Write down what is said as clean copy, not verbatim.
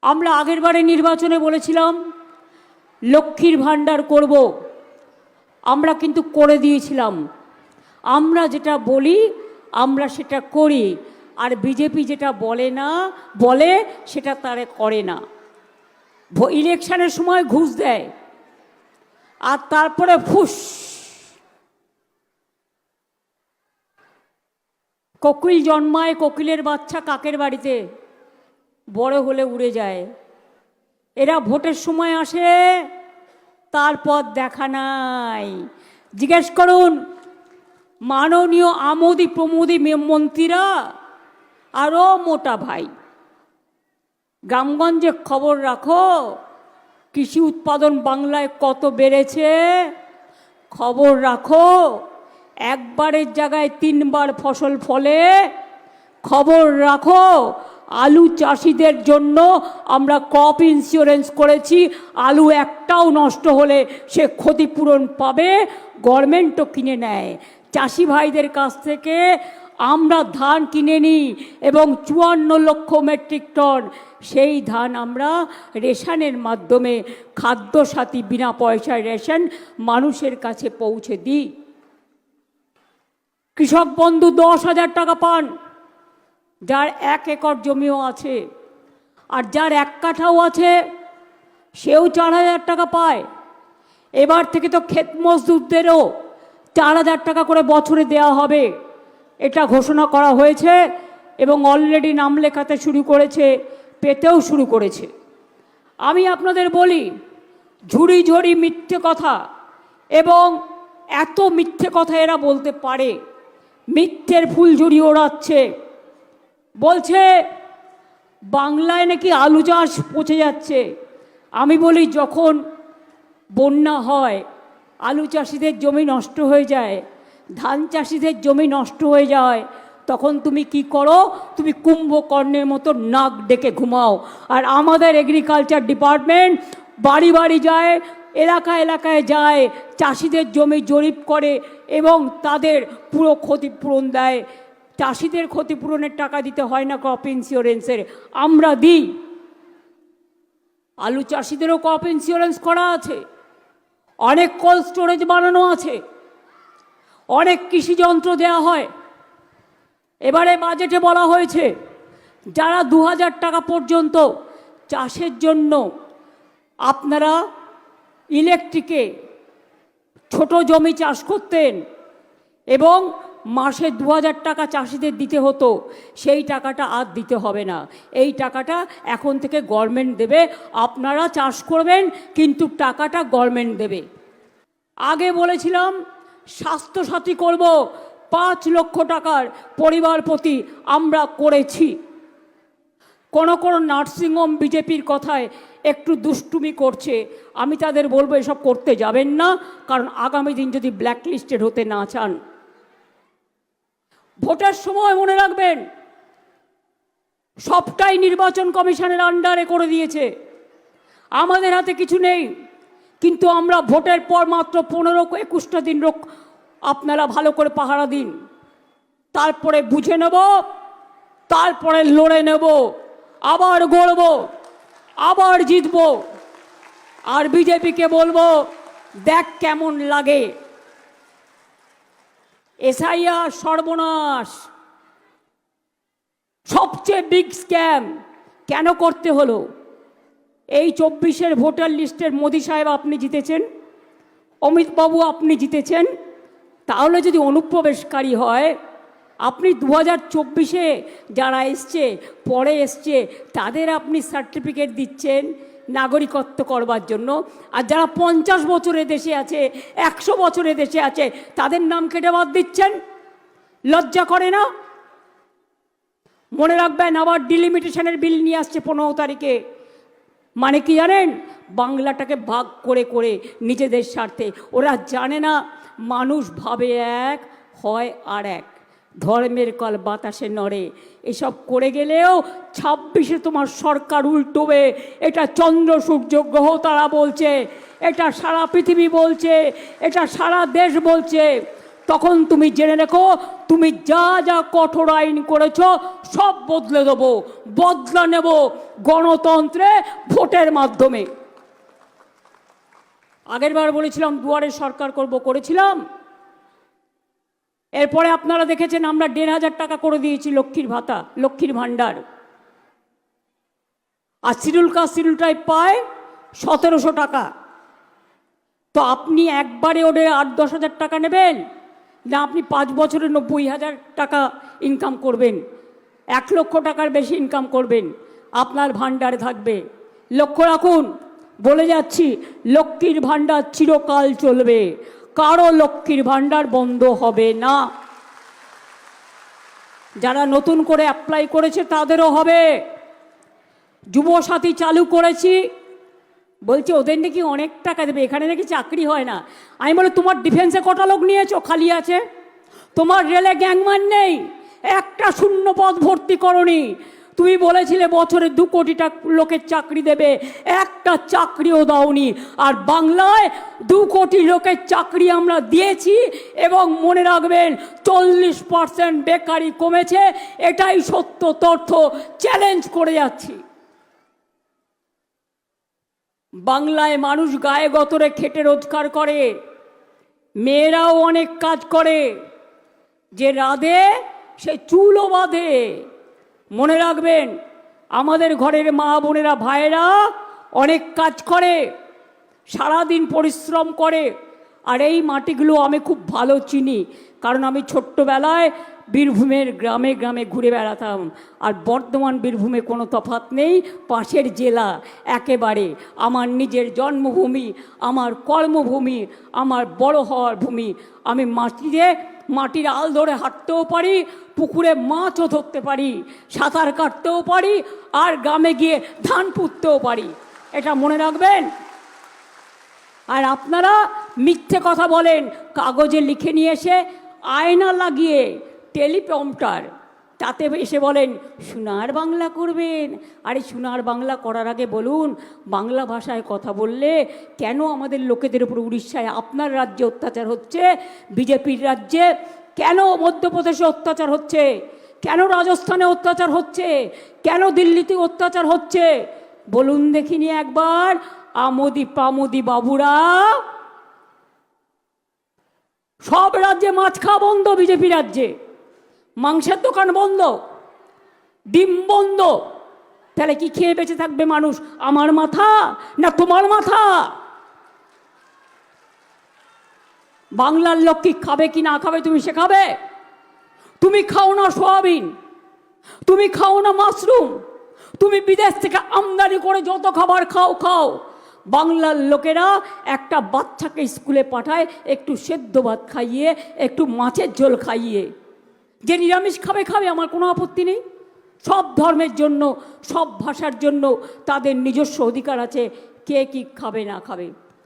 আমরা আগের বারে নির্বাচনে বলেছিলাম লক্ষ্মীর ভাণ্ডার করব, আমরা কিন্তু করে দিয়েছিলাম। আমরা যেটা বলি আমরা সেটা করি, আর বিজেপি যেটা বলে সেটা তারা করে না। ইলেকশনের সময় ঘুষ দেয় আর তারপরে ফুস। কোকিল জন্মায়, কোকিলের বাচ্চা কাকের বাড়িতে, বড় হলে উড়ে যায়। এরা ভোটের সময় আসে, তারপর দেখা নাই। জিজ্ঞেস করুন মাননীয় আমোদি প্রমোদি মন্ত্রীরা আরও মোটা ভাই। গ্রামগঞ্জে খবর রাখো, কৃষি উৎপাদন বাংলায় কত বেড়েছে খবর রাখো। একবারের জায়গায় 3 বার ফসল ফলে খবর রাখো। আলু চাষিদের জন্য আমরা ক্রপ ইন্স্যুরেন্স করেছি, আলু একটাও নষ্ট হলে সে ক্ষতিপূরণ পাবে, গভর্নমেন্টও কিনে নেয়। চাষি ভাইদের কাছ থেকে আমরা ধান কিনে নিই এবং 54 লক্ষ মেট্রিক টন সেই ধান আমরা রেশনের মাধ্যমে খাদ্যসাথী বিনা পয়সায় রেশন মানুষের কাছে পৌঁছে দিই। কৃষক বন্ধু 10,000 টাকা পান যার 1 একর জমিও আছে, আর যার 1 কাঠাও আছে সেও 4,000 টাকা পায়। এবার থেকে তো ক্ষেত মজদুরদেরও 4,000 টাকা করে বছরে দেওয়া হবে, এটা ঘোষণা করা হয়েছে এবং অলরেডি নাম লেখাতে শুরু করেছে, পেতেও শুরু করেছে। আমি আপনাদের বলি, ঝুড়ি ঝুড়ি মিথ্যে কথা, এবং এত মিথ্যে কথা এরা বলতে পারে, মিথ্যের ফুলঝুরি ওড়াচ্ছে। বলছে বাংলায় নাকি আলু চাষ পচে যাচ্ছে। আমি বলি যখন বন্যা হয়, আলু চাষিদের জমি নষ্ট হয়ে যায়, ধান চাষিদের জমি নষ্ট হয়ে যায়, তখন তুমি কি করো? তুমি কুম্ভকর্ণের মতো নাক ডেকে ঘুমাও। আর আমাদের এগ্রিকালচার ডিপার্টমেন্ট বাড়ি বাড়ি যায়, এলাকায় এলাকায় যায়, চাষিদের জমি জরিপ করে এবং তাদের পুরো ক্ষতিপূরণ দেয়। চাষিদের ক্ষতিপূরণের টাকা দিতে হয় না ক্রপ ইন্স্যুরেন্সের, আমরা দিই। আলু চাষিদেরও ক্রপ ইন্স্যুরেন্স করা আছে, অনেক কোল্ড স্টোরেজ বানানো আছে, অনেক কৃষি যন্ত্র দেওয়া হয়। এবারে বাজেটে বলা হয়েছে যারা 2,000 টাকা পর্যন্ত চাষের জন্য আপনারা ইলেকট্রিকে ছোট জমি চাষ করতেন এবং মাসে 2,000 টাকা চাষিদের দিতে হতো, সেই টাকাটা আর দিতে হবে না। এই টাকাটা এখন থেকে গভর্নমেন্ট দেবে। আপনারা চাষ করবেন কিন্তু টাকাটা গভর্নমেন্ট দেবে। আগে বলেছিলাম স্বাস্থ্যসাথী করব, 5 লক্ষ টাকার পরিবার প্রতি আমরা করেছি। কোনো নার্সিংহোম বিজেপির কথায় একটু দুষ্টুমি করছে, আমি তাদের বলবো এসব করতে যাবেন না, কারণ আগামী দিন যদি ব্ল্যাকলিস্টেড হতে না চান। ভোটের সময় মনে রাখবেন সবটাই নির্বাচন কমিশনের আন্ডারে করে দিয়েছে, আমাদের হাতে কিছু নেই। কিন্তু আমরা ভোটের পর মাত্র 15-21টা দিন আপনারা ভালো করে পাহারা দিন, তারপরে বুঝে নেব, তারপরে লড়ে নেব, আবার গড়ব, আবার জিতব। আর বিজেপিকে বলবো দেখ কেমন লাগে। এসআইআর সর্বনাশ, সবচেয়ে বিগ স্ক্যাম। কেন করতে হলো? এই 24-এর ভোটার লিস্টের মোদি সাহেব আপনি জিতেছেন, অমিত বাবু আপনি জিতেছেন, তাহলে যদি অনুপ্রবেশকারী হয়, আপনি 2024-এ যারা এসছে, পরে এসছে, তাদের আপনি সার্টিফিকেট দিচ্ছেন নাগরিকত্ব করবার জন্য, আর যারা 50 বছরে দেশে আছে, 100 বছরে দেশে আছে, তাদের নাম কেটে বাদ দিচ্ছেন। লজ্জা করে না? মনে রাখবেন আবার ডিলিমিটেশনের বিল নিয়ে আসছে 15 তারিখে। মানে কি জানেন? বাংলাটাকে ভাগ করে করে নিজেদের স্বার্থে। ওরা জানে না মানুষ ভাবে এক, হয় আর এক। ধর্মের কল বাতাসে নড়ে। এসব করে গেলেও 26-এ তোমার সরকার উল্টোবে, এটা চন্দ্র সূর্য গ্রহ তারা বলছে, এটা সারা পৃথিবী বলছে, এটা সারা দেশ বলছে। তখন তুমি জেনে রেখো, তুমি যা যা কঠোর আইন করেছো সব বদলে দেবো, বদলা নেব গণতন্ত্রে ভোটের মাধ্যমে। আগের বার বলেছিলাম দুয়ারে সরকার করব, করেছিলাম। এরপরে আপনারা দেখেছেন আমরা 1,500 টাকা করে দিয়েছি লক্ষ্মীর ভাতা, লক্ষ্মীর ভাণ্ডার। আর শিডিউল কাস্ট শিডিউল ট্রাইব পায় 1700 টাকা। তো আপনি একবারে ওদের 8-10 হাজার টাকা নেবেন, না আপনি 5 বছরে 90,000 টাকা ইনকাম করবেন, 1 লক্ষ টাকার বেশি ইনকাম করবেন, আপনার ভাণ্ডারে থাকবে। লক্ষ্য রাখুন, বলে যাচ্ছি, লক্ষ্মীর ভাণ্ডার চিরকাল চলবে, কারো লক্ষ্মীর ভাণ্ডার বন্ধ হবে না। যারা নতুন করে অ্যাপ্লাই করেছে তাদেরও হবে। যুবসাথী চালু করেছি, বলছে ওদের নাকি অনেক টাকা দেবে, এখানে নাকি চাকরি হয় না। আমি বলি তোমার ডিফেন্সে কটা লোক নিয়েছো খালি আছে? তোমার রেলে গ্যাংম্যান নেই, একটা শূন্য পদ ভর্তি করনি। তুমি বলেছিলে বছরে 2 কোটি লোকের চাকরি দেবে, একটা চাকরিও দাওনি। আর বাংলায় 2 কোটি লোকের চাকরি আমরা দিয়েছি, এবং মনে রাখবেন 40% বেকারি কমেছে। এটাই সত্য তথ্য, চ্যালেঞ্জ করে যাচ্ছি। বাংলায় মানুষ গায়ে গতরে খেটে রোজগার করে, মেয়েরাও অনেক কাজ করে, যে রাধে সে চুলও বাঁধে। মনে রাখবেন, আমাদের ঘরের মা বোনেরা ভাইয়েরা অনেক কাজ করে, সারাদিন পরিশ্রম করে। আর এই মাটিগুলো আমি খুব ভালো চিনি, কারণ আমি ছোট্টবেলায় বীরভূমের গ্রামে গ্রামে ঘুরে বেড়াতাম। আর বর্ধমান বীরভূমে কোনো তফাৎ নেই, পাশের জেলা একেবারে। আমার নিজের জন্মভূমি, আমার কর্মভূমি, আমার বড় হওয়ার ভূমি। আমি মাটির আল ধরে হাঁটতেও পারি, পুকুরে মাছও ধরতে পারি, সাঁতার কাটতেও পারি, আর গ্রামে গিয়ে ধান পুঁততেও পারি। এটা মনে রাখবেন। আর আপনারা মিথ্যে কথা বলেন, কাগজে লিখে নিয়ে এসে আয়না লাগিয়ে টেলিপ্রম্পটার, তাতে এসে বলেন সোনার বাংলা করবেন। আরে সোনার বাংলা করার আগে বলুন, বাংলা ভাষায় কথা বললে কেন আমাদের লোকেদের উপর উড়িষ্যায় আপনার রাজ্যে অত্যাচার হচ্ছে, বিজেপির রাজ্যে কেন মধ্যপ্রদেশে অত্যাচার হচ্ছে, কেন রাজস্থানে অত্যাচার হচ্ছে, কেন দিল্লিতে অত্যাচার হচ্ছে বলুন দেখিনি একবার। আমোদি পামোদি বাবুরা, সব রাজ্যে মাছ খাওয়া বন্ধ, বিজেপি রাজ্যে মাংসের দোকান বন্ধ, ডিম বন্ধ। তাহলে কি খেয়ে বেঁচে থাকবে মানুষ? আমার মাথা না তোমার মাথা? বাংলার লোক কি খাবে কি না খাবে তুমি শেখাবে? তুমি খাও না সোয়াবিন, তুমি খাও না মাশরুম, তুমি বিদেশ থেকে আমদানি করে যত খাবার খাও খাও। বাংলার লোকেরা একটা বাচ্চাকে স্কুলে পাঠায় একটু সেদ্ধ ভাত খাইয়ে, একটু মাছের ঝোল খাইয়ে। যে নিরামিষ খাবে খাবে, আমার কোনো আপত্তি নেই। সব ধর্মের জন্য, সব ভাষার জন্য তাদের নিজস্ব অধিকার আছে, কে কি খাবে না খাবে।